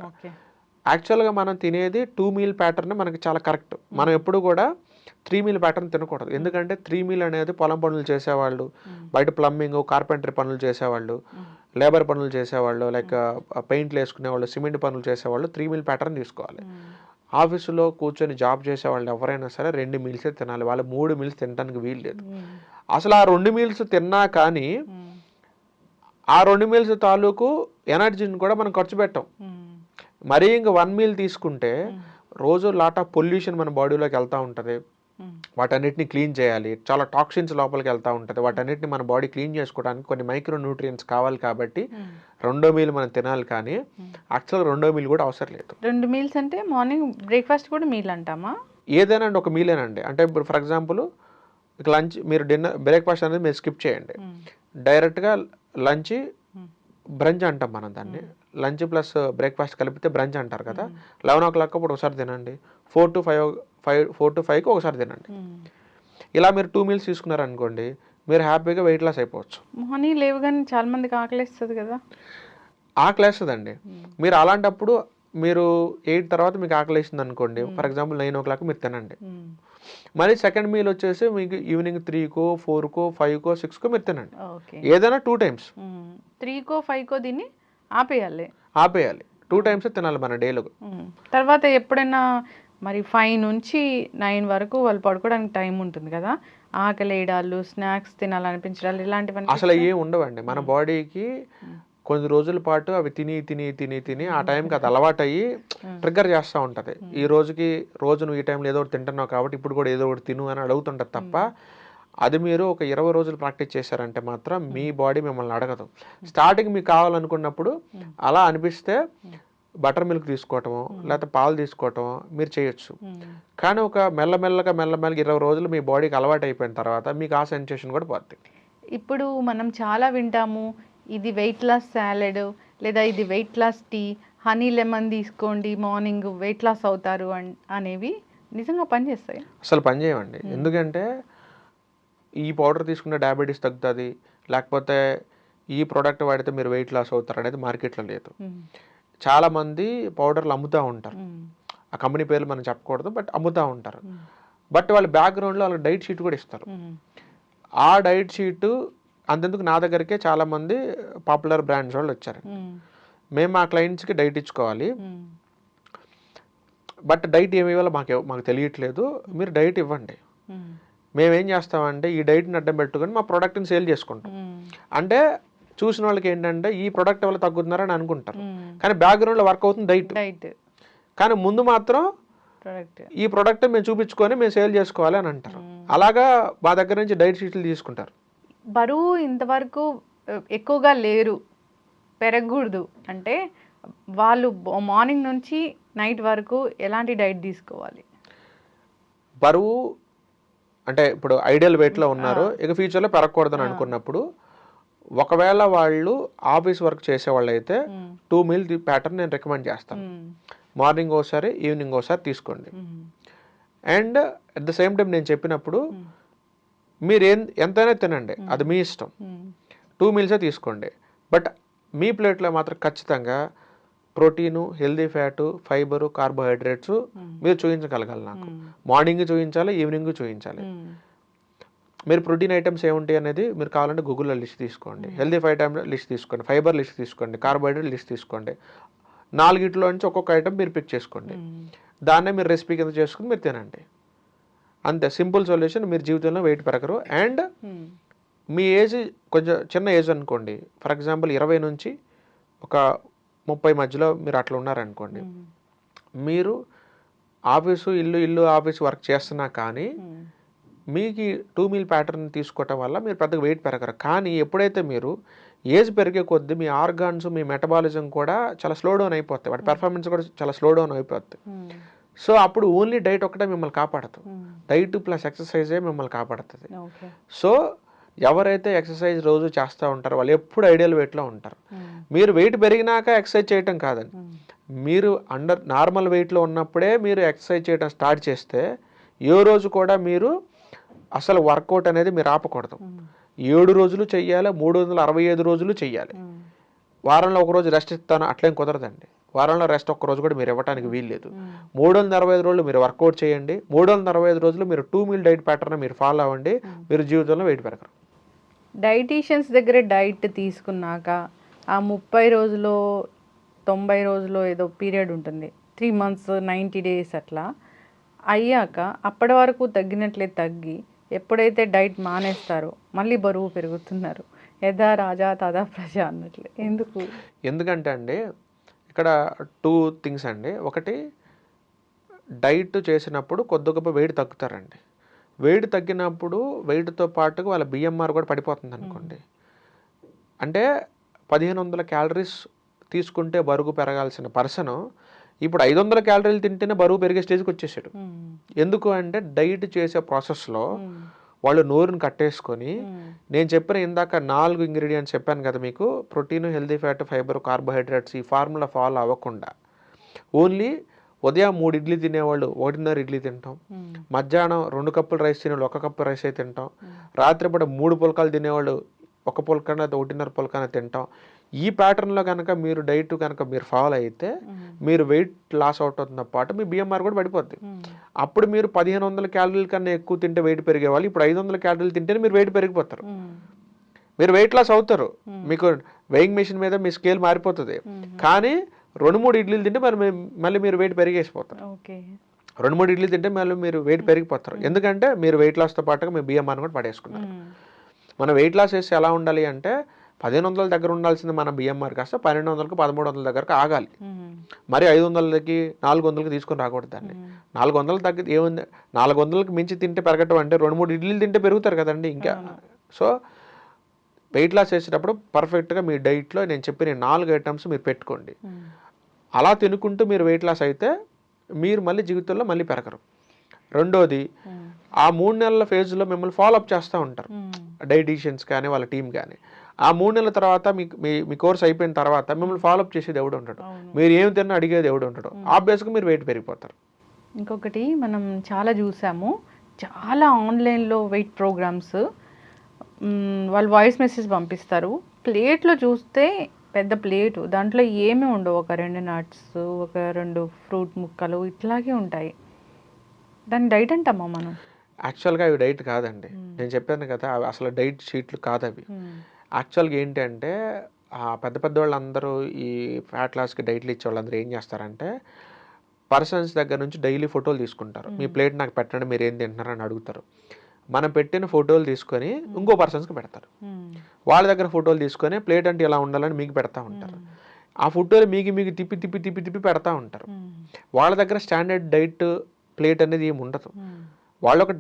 యాక్చువల్గా మనం తినేది 2 meal ప్యాటర్న్ మనకి చాలా కరెక్ట్. మనం ఎప్పుడు కూడా 3 meal ప్యాటర్న్ తినకూడదు, ఎందుకంటే 3 meal అనేది పొలం పనులు చేసేవాళ్ళు, బయట ప్లంబింగ్ కార్పెంటరీ పనులు చేసేవాళ్ళు, లేబర్ పనులు చేసేవాళ్ళు, లైక్ పెయింట్లు వేసుకునేవాళ్ళు, సిమెంట్ పనులు చేసేవాళ్ళు 3 meal ప్యాటర్న్ తీసుకోవాలి. ఆఫీసులో కూర్చొని జాబ్ చేసేవాళ్ళు ఎవరైనా సరే 2 meals తినాలి, వాళ్ళు 3 meals తినడానికి వీలు లేదు. అసలు ఆ 2 meals తిన్నా కానీ ఆ 2 meals తాలూకు ఎనర్జీని కూడా మనం ఖర్చు పెట్టాం. మరీ ఇంక 1 meal తీసుకుంటే రోజు లాట్ ఆఫ్ పొల్యూషన్ మన బాడీలోకి వెళ్తూ ఉంటుంది, వాటన్నిటిని క్లీన్ చేయాలి, చాలా టాక్సిన్స్ లోపలికి వెళ్తూ ఉంటుంది, వాటన్నిటిని మన బాడీ క్లీన్ చేసుకోవడానికి కొన్ని మైక్రో న్యూట్రియంట్స్ కావాలి కాబట్టి 2వ మీల్ మనం తినాలి. కానీ యాక్చువల్గా 2వ మీల్ కూడా అవసరం లేదు. 2 meals అంటే మార్నింగ్ బ్రేక్ఫాస్ట్ కూడా మీల్ అంటామా? ఏదైనా అండి ఒక మీలేనండి. అంటే ఇప్పుడు ఫర్ ఎగ్జాంపుల్ లంచ్ మీరు బ్రేక్ఫాస్ట్ అనేది మీరు స్కిప్ చేయండి, డైరెక్ట్గా లంచ్ బ్రంచ్ అంటాం మనం దాన్ని, లంచ్ ప్లస్ బ్రేక్ఫాస్ట్ కలిపితే బ్రంచ్ అంటారు కదా. 11 o'clock అప్పుడు ఒకసారి తినండి, 4 to 5కి ఒకసారి తినండి. ఇలా మీరు 2 meals తీసుకున్నారనుకోండి, మీరు హ్యాపీగా వెయిట్ లాస్ అయిపోవచ్చు. మార్నింగ్ లేవగానే చాలా మందికి ఆకలిస్తుంది కదా. ఆకలేస్తుందండి. మీరు అలాంటప్పుడు మీరు 8 తర్వాత మీకు ఆకలేసింది అనుకోండి, ఫర్ ఎగ్జాంపుల్ 9 o'clock మీరు తినండి. మళ్ళీ సెకండ్ మీల్ వచ్చేసి మీకు ఈవినింగ్ 3కో 4కో 5కో 6కో మీరు తినండి, ఏదైనా 2 times. 3కో 5కో తిని ఆపేయాలి 2 times తినాలి మన డేలో. తర్వాత ఎప్పుడైనా మరి 5 నుంచి 9 వరకు వాళ్ళు పడుకోవడానికి టైం ఉంటుంది కదా, ఆకలి వేయడాలు, స్నాక్స్ తినాలనిపించడాలు ఇలాంటివన్నీ అసలు ఏం ఉండవండి. మన బాడీకి కొన్ని రోజుల పాటు అవి తిని ఆ టైంకి అది అలవాటు అయ్యి ట్రిగ్గర్ చేస్తూ ఉంటుంది. రోజు నువ్వు ఈ టైంలో ఏదో ఒకటి తింటున్నావు కాబట్టి ఇప్పుడు కూడా ఏదో ఒకటి తిను అని అడుగుతుంటుంది తప్ప, అది మీరు ఒక 20 రోజులు ప్రాక్టీస్ చేశారంటే మాత్రం మీ బాడీ మిమ్మల్ని అడగదు. స్టార్టింగ్ మీకు కావాలనుకున్నప్పుడు అలా అనిపిస్తే బటర్ మిల్క్ తీసుకోవటమో లేకపోతే పాలు తీసుకోవటమో మీరు చేయొచ్చు. కానీ ఒక మెల్లమెల్లగా 20 రోజులు మీ బాడీకి అలవాటు అయిపోయిన తర్వాత మీకు ఆ సెన్సేషన్ కూడా పోతుంది. ఇప్పుడు మనం చాలా వింటాము, ఇది వెయిట్ లాస్ సాలెడ్ లేదా ఇది weight loss tea, honey lemon తీసుకోండి మార్నింగ్ వెయిట్ లాస్ అవుతారు అనేవి నిజంగా పనిచేస్తాయి? అసలు పని చేయమండి. ఎందుకంటే ఈ పౌడర్ తీసుకుంటే డయాబెటీస్ తగ్గుతుంది, లేకపోతే ఈ ప్రోడక్ట్ వాడితే మీరు వెయిట్ లాస్ అవుతారు అనేది మార్కెట్లో లేదు. చాలామంది పౌడర్లు అమ్ముతూ ఉంటారు, ఆ కంపెనీ పేర్లు మనం చెప్పకూడదు, బట్ అమ్ముతూ ఉంటారు. బట్ వాళ్ళ బ్యాక్గ్రౌండ్లో వాళ్ళకి డైట్ షీట్ కూడా ఇస్తారు. ఆ డైట్ షీటు అంతెందుకు నా దగ్గరికే చాలామంది పాపులర్ బ్రాండ్స్ వాళ్ళు వచ్చారు. మేము మా క్లయింట్స్కి డైట్ ఇచ్చుకోవాలి, బట్ డైట్ ఏమి ఇవ్వాలో మాకు తెలియట్లేదు, మీరు డైట్ ఇవ్వండి. మేమేం చేస్తామంటే ఈ డైట్ని అడ్డం పెట్టుకొని మా ప్రోడక్ట్ని సేల్ చేసుకుంటాం. అంటే చూసిన వాళ్ళకి ఏంటంటే ఈ ప్రోడక్ట్ వల్ల తగ్గుతున్నారని అనుకుంటారు, కానీ బ్యాక్గ్రౌండ్లో వర్క్ అవుతుంది డైట్. కానీ ముందు మాత్రం ఈ ప్రోడక్ట్ మేము చూపించుకొని మేము సేల్ చేసుకోవాలి అని అంటారు. అలాగా మా దగ్గర నుంచి డైట్ షీట్లు తీసుకుంటారు. బరువు ఇంతవరకు ఎక్కువగా లేరు, పెరగకూడదు అంటే వాళ్ళు మార్నింగ్ నుంచి నైట్ వరకు ఎలాంటి డైట్ తీసుకోవాలి? బరువు అంటే ఇప్పుడు ఐడియల్ వెయిట్లో ఉన్నారు, ఇక ఫ్యూచర్లో పెరగకూడదని అనుకున్నప్పుడు ఒకవేళ వాళ్ళు ఆఫీస్ వర్క్ చేసేవాళ్ళు అయితే 2 మీల్ ప్యాటర్న్ నేను రికమెండ్ చేస్తాను. మార్నింగ్ ఒకసారి, ఈవినింగ్ ఒకసారి తీసుకోండి. And at the same time నేను చెప్పినప్పుడు మీరు ఎంతైనా తినండి, అది మీ ఇష్టం. 2 మీల్సే తీసుకోండి, బట్ మీ ప్లేట్లో మాత్రం ఖచ్చితంగా protein, healthy fat, fibre, carbohydrates మీరు చూపించగలగాలి. నాకు మార్నింగ్ చూపించాలి, ఈవినింగ్ చూపించాలి. మీరు ప్రోటీన్ ఐటమ్స్ ఏముంటాయి అనేది మీరు కావాలంటే గూగుల్లో లిస్ట్ తీసుకోండి, హెల్దీ ఐటమ్ లిస్ట్ తీసుకోండి, ఫైబర్ లిస్ట్ తీసుకోండి, కార్బోహైడ్రేట్ లిస్ట్ తీసుకోండి. 4 నుంచి ఒక్కొక్క ఐటమ్ మీరు పిక్ చేసుకోండి, దాన్నే మీరు రెసిపీ కింద చేసుకుని మీరు తినండి. అంతే, సింపుల్ సొల్యూషన్. మీరు జీవితంలో వెయిట్ పెరగరు. అండ్ మీ ఏజ్ కొంచెం చిన్న ఏజ్ అనుకోండి, ఫర్ ఎగ్జాంపుల్ 20 నుంచి ఒక 30 మధ్యలో మీరు అట్లా ఉన్నారనుకోండి, మీరు ఆఫీసు ఇల్లు ఆఫీసు వర్క్ చేస్తున్నా కానీ మీకు 2 మీల్ ప్యాటర్న్ తీసుకోవటం వల్ల మీరు పెద్దగా వెయిట్ పెరగరు. కానీ ఎప్పుడైతే మీరు ఏజ్ పెరిగే కొద్దీ మీ ఆర్గాన్స్, మీ మెటబాలిజం కూడా చాలా స్లో డౌన్ అయిపోతాయి, వాటి పెర్ఫార్మెన్స్ కూడా చాలా స్లో డౌన్ అయిపోతుంది. సో అప్పుడు ఓన్లీ డైట్ ఒకటే మిమ్మల్ని కాపాడదు, డైట్ ప్లస్ ఎక్సర్సైజే మిమ్మల్ని కాపాడుతుంది. సో ఎవరైతే ఎక్సర్సైజ్ రోజు చేస్తూ ఉంటారో వాళ్ళు ఎప్పుడు ఐడియల్ వెయిట్లో ఉంటారు. మీరు వెయిట్ పెరిగినాక ఎక్సర్సైజ్ చేయటం కాదండి, మీరు నార్మల్ వెయిట్లో ఉన్నప్పుడే మీరు ఎక్సర్సైజ్ చేయడం స్టార్ట్ చేస్తే ఏ రోజు కూడా మీరు అసలు వర్కౌట్ అనేది మీరు ఆపకూడదు. 7 రోజులు చెయ్యాలి, 365 రోజులు చెయ్యాలి. వారంలో ఒక రోజు రెస్ట్ ఇస్తాను అట్లేం కుదరదండి. వారంలో రెస్ట్ ఒక్క రోజు కూడా మీరు ఇవ్వడానికి వీల్లేదు. 365 రోజులు మీరు వర్కౌట్ చేయండి. 365 రోజులు మీరు 2 మీల్ డైట్ ప్యాటర్న్ మీరు ఫాలో అవ్వండి, మీరు జీవితంలో వెయిట్ పెరగరు. డైటీషియన్స్ దగ్గర డైట్ తీసుకున్నాక ఆ 30 రోజులు 90 రోజులు ఏదో పీరియడ్ ఉంటుంది, 3 months 90 days అట్లా అయ్యాక అప్పటి వరకు తగ్గినట్లే తగ్గి ఎప్పుడైతే డైట్ మానేస్తారో మళ్ళీ బరువు పెరుగుతున్నారు. యథా రాజా తదా ప్రజ అన్నట్లు. ఎందుకంటే అండి ఇక్కడ 2 things అండి. ఒకటి, డైట్ చేసినప్పుడు కొద్ది గొప్ప వెయిట్ తగ్గుతారండి. వెయిట్ తగ్గినప్పుడు వెయిట్తో పాటుగా వాళ్ళ బిఎంఆర్ కూడా పడిపోతుంది అనుకోండి. అంటే 1500 క్యాలరీస్ తీసుకుంటే బరువు పెరగాల్సిన పర్సన్ ఇప్పుడు 500 క్యాలరీలు తింటేనే బరువు పెరిగే స్టేజ్కి వచ్చేసాడు. ఎందుకు అంటే డైట్ చేసే ప్రాసెస్లో వాళ్ళు నోరుని కట్టేసుకొని, నేను చెప్పిన ఇందాక 4 ఇంగ్రీడియంట్స్ చెప్పాను కదా మీకు, protein, healthy fat, fibre, carbohydrates, ఈ ఫార్ములా ఫాలో అవ్వకుండా ఓన్లీ ఉదయం 3 ఇడ్లీ తినేవాళ్ళు 1.5 ఇడ్లీ తింటాం, మధ్యాహ్నం 2 కప్పులు రైస్ తినేవాళ్ళు 1 కప్పు రైస్ అయితే తింటాం, రాత్రిపూట 3 పుల్కాలు తినేవాళ్ళు 1 పుల్కన 1.5 పుల్కన తింటాం. ఈ ప్యాటర్న్లో కనుక మీరు డైట్ కనుక మీరు ఫాలో అయితే మీరు వెయిట్ లాస్ అవుతుందో పాటు మీ బిఎంఆర్ కూడా పడిపోద్ది. అప్పుడు మీరు 1500 క్యాలరీల కన్నా ఎక్కువ తింటే వెయిట్ పెరిగేవాళ్ళు ఇప్పుడు 500 క్యాలరీలు తింటేనే మీరు వెయిట్ పెరిగిపోతారు, మీరు వెయిట్ లాస్ అవుతారు. మీకు వెయింగ్ మెషిన్ మీద మీ స్కేల్ మారిపోతుంది. కానీ 2-3 ఇడ్లీలు తింటే మళ్ళీ మీరు వెయిట్ పెరిగేసిపోతారు. 2-3 ఇడ్లీలు తింటే మళ్ళీ మీరు వెయిట్ పెరిగిపోతారు. ఎందుకంటే మీరు వెయిట్ లాస్తో పాటుగా మీ బిఎంఆర్ని కూడా పడేసుకున్నారు. మనం వెయిట్ లాస్ చేసి ఎలా ఉండాలి అంటే 1500 దగ్గర ఉండాల్సింది మన బిఎంఆర్ కాస్త 1200కి 1300 దగ్గరకు ఆగాలి. మరి 500కి 400కి తీసుకొని రాకూడదు దాన్ని. 400 తగ్గి ఏముంది, 400కి మించి తింటే పెరగటం అంటే 2-3 ఇడ్లీలు తింటే పెరుగుతారు కదండి ఇంకా. సో వెయిట్ లాస్ చేసేటప్పుడు పర్ఫెక్ట్గా మీ డైట్లో నేను చెప్పిన 4 ఐటమ్స్ మీరు పెట్టుకోండి. అలా తినుకుంటూ మీరు వెయిట్ లాస్ అయితే మీరు మళ్ళీ జీవితంలో మళ్ళీ పెరగరు. రెండోది, ఆ 3 నెలల ఫేజ్లో మిమ్మల్ని ఫాలోఅప్ చేస్తూ ఉంటారు డైటీషియన్స్ కానీ వాళ్ళ టీం కానీ. ఆ 3 నెలల తర్వాత మీ కోర్స్ అయిపోయిన తర్వాత మిమ్మల్ని ఫాలోఅప్ చేసేది ఎవడు ఉంటాడు, మీరు ఏమి తిన్నా అడిగేది ఎవడు ఉంటాడు, ఆబ్వియస్గా మీరు వెయిట్ పెరిగిపోతారు. ఇంకొకటి మనం చాలా చూసాము, చాలా ఆన్లైన్లో వెయిట్ ప్రోగ్రామ్స్, వాళ్ళు వాయిస్ మెసేజ్ పంపిస్తారు, ప్లేట్లో చూస్తే పెద్ద ప్లేటు, దాంట్లో ఏమీ ఉండవు, ఒక 2 నట్స్, ఒక 2 ఫ్రూట్ ముక్కలు ఇట్లాగే ఉంటాయి. దాన్ని డైట్ అంటామా మనం? యాక్చువల్గా అవి డైట్ కాదండి. నేను చెప్పాను కదా, అవి అసలు డైట్ షీట్లు కాదు అవి. యాక్చువల్గా ఏంటి అంటే పెద్ద పెద్ద వాళ్ళందరూ ఈ ఫ్యాట్ లాస్కి డైట్లు ఇచ్చే వాళ్ళందరూ ఏం చేస్తారంటే పర్సన్స్ దగ్గర నుంచి డైలీ ఫోటోలు తీసుకుంటారు. మీ ప్లేట్ నాకు పెట్టండి, మీరు ఏం తింటున్నారు అని అడుగుతారు. మనం పెట్టిన ఫోటోలు తీసుకొని ఇంకో పర్సన్స్కి పెడతారు. వాళ్ళ దగ్గర ఫోటోలు తీసుకొని ప్లేట్ అంటే ఇలా ఉండాలని మీకు పెడతా ఉంటారు. ఆ ఫోటోలు మీకు తిప్పి తిప్పి తిప్పి తిప్పి పెడతా ఉంటారు. వాళ్ళ దగ్గర స్టాండర్డ్ డైట్ ప్లేట్ అనేది ఏమి ఉండదు. వాళ్ళు ఒక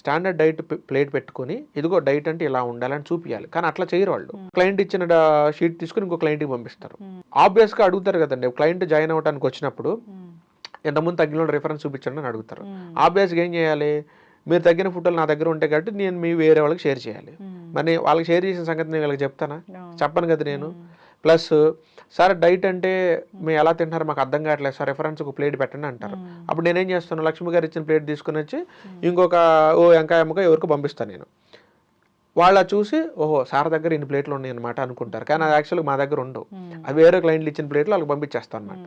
స్టాండర్డ్ డైట్ ప్లేట్ పెట్టుకొని ఇదిగో డైట్ అంటే ఇలా ఉండాలని చూపించాలి, కానీ అట్లా చేయరు వాళ్ళు. క్లయింట్ ఇచ్చిన షీట్ తీసుకుని ఇంకో క్లయింట్కి పంపిస్తారు. ఆబ్వియస్గా అడుగుతారు కదండి, క్లయింట్ జాయిన్ అవ్వడానికి వచ్చినప్పుడు ఎంతమంది తగ్గిన రిఫరెన్స్ చూపించండి అని అడుగుతారు. ఆబ్వియస్గా ఏం చేయాలి, మీరు తగ్గిన ఫోటోలు నా దగ్గర ఉంటాయి కాబట్టి నేను మీ వేరే వాళ్ళకి షేర్ చేయాలి. మరి వాళ్ళకి షేర్ చేసిన సంగతి నేను వాళ్ళకి చెప్తానా? చెప్పను కదా నేను. ప్లస్ సార్ డైట్ అంటే మేము ఎలా తింటున్నారో మాకు అర్థం కావట్లేదు సార్, రెఫరెన్స్ ఒక ప్లేట్ పెట్టండి అంటారు. అప్పుడు నేనేం చేస్తాను, లక్ష్మి గారు ఇచ్చిన ప్లేట్ తీసుకుని వచ్చి ఇంకొక ఎంకాయమ్మకో ఎవరికి పంపిస్తాను నేను. వాళ్ళ చూసి ఓహో సార్ దగ్గర ఇన్ని ప్లేట్లు ఉన్నాయి అనమాట అనుకుంటారు, కానీ అది యాక్చువల్గా మా దగ్గర ఉండవు. అవి వేరే క్లయింట్లు ఇచ్చిన ప్లేట్లు వాళ్ళకి పంపించేస్తాను అనమాట.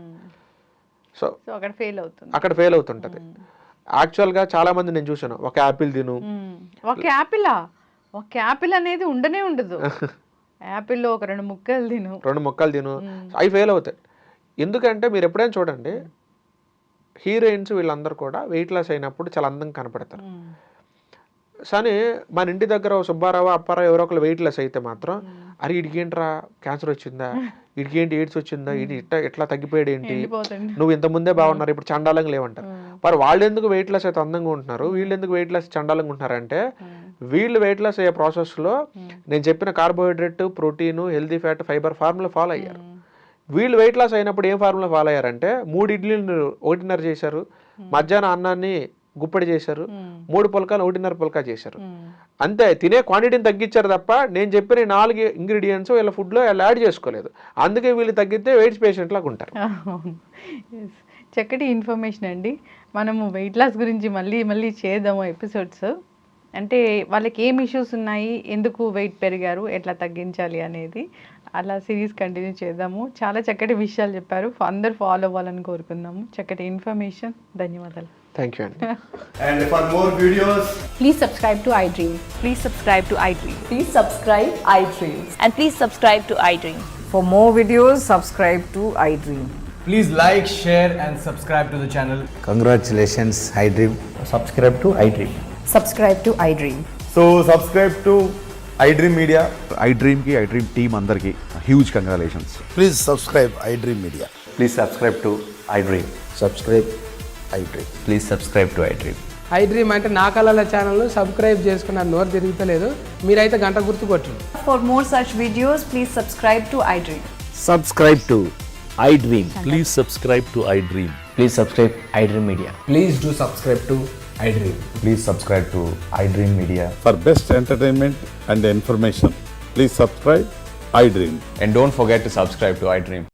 సో అక్కడ ఫెయిల్ అవుతుంటది. యాక్చువల్గా చాలా మంది నేను చూసాను, ఒక యాపిల్ తిను, ఒక యాపిల్ అనేది ఉండనే ఉండదు, యాపిల్లో ఒక 2 ముక్కలు తిను, అవి ఫెయిల్ అవుతాయి. ఎందుకంటే మీరు ఎప్పుడైనా చూడండి, హీరోయిన్స్ వీళ్ళందరూ కూడా వెయిట్ లాస్ అయినప్పుడు చాలా అందంగా కనపడతారు. కానీ మన ఇంటి దగ్గర సుబ్బారావు అప్పారావు ఎవరో ఒకరు వెయిట్ లెస్ అయితే మాత్రం అరే ఇడికేంట్రా క్యాన్సర్ వచ్చిందా, ఇడికేంటి ఎయిడ్స్ వచ్చిందా, ఇది ఎట్లా తగ్గిపోయాడు ఏంటి, నువ్వు ఇంత ముందే బాగున్నారు ఇప్పుడు చండాలంగా లేవంటారు. మరి వాళ్ళు ఎందుకు వెయిట్ లెస్ అయితే అందంగా ఉంటున్నారు, వీళ్ళు ఎందుకు వెయిట్ లెస్ చండాలంగా ఉంటున్నారంటే వీళ్ళు వెయిట్ లాస్ అయ్యే ప్రాసెస్లో నేను చెప్పిన carbohydrate, protein, healthy fat, fibre formula follow అయ్యారు. వీళ్ళు వెయిట్ లాస్ అయినప్పుడు ఏం ఫార్ములా ఫాలో అయ్యారంటే 3 ఇడ్లీలు 1.5 చేశారు, మధ్యాహ్నం అన్నాన్ని గుప్పడి చేశారు, 3 పుల్కాలు 1.5 పుల్కా చేశారు. అంతే, తినే క్వాంటిటీని తగ్గించారు తప్ప నేను చెప్పిన 4 ఇంగ్రీడియంట్స్ వీళ్ళ ఫుడ్లో వీళ్ళు యాడ్ చేసుకోలేదు. అందుకే వీళ్ళు తగ్గితే వెయిట్స్ పేషెంట్ లాగా ఉంటారు. చక్కటి ఇన్ఫర్మేషన్ అండి. మనము వెయిట్ లాస్ గురించి మళ్ళీ చేద్దాము ఎపిసోడ్స్. అంటే వాళ్ళకి ఏం ఇష్యూస్ ఉన్నాయి, ఎందుకు వెయిట్ పెరిగారు, ఎట్లా తగ్గించాలి అనేది అలా సిరీస్ కంటిన్యూ చేద్దాము. చాలా చక్కటి విషయాలు చెప్పారు, అందరు ఫాలో అవ్వాలని కోరుకుందాము. చక్కటి ఇన్ఫర్మేషన్, ధన్యవాదాలు. థ్యాంక్ యూ అండి. And for more videos, Please subscribe to iDream. Please subscribe to iDream. Please subscribe iDream. And please subscribe to iDream. For more videos, subscribe to iDream. please like, share and subscribe to the channel. Congratulations, iDream. Subscribe to iDream. Subscribe to iDream. So subscribe to iDream Media. iDream की iDream team अंदर की huge congratulations. Please subscribe iDream Media. Please subscribe to iDream. Subscribe iDream. Please subscribe to iDream. iDream అంటే నా కళల channel subscribe చేసుకున్న నోరు తిరుగుతలేదు, మీరైతే గంట గుర్తు కొట్టండి. For more such videos, please subscribe to iDream. Subscribe to iDream. Please subscribe to iDream. Please subscribe iDream Media. Please do subscribe to iDream. Please subscribe to iDream Media. For best entertainment and information, please subscribe iDream. And don't forget to subscribe to iDream.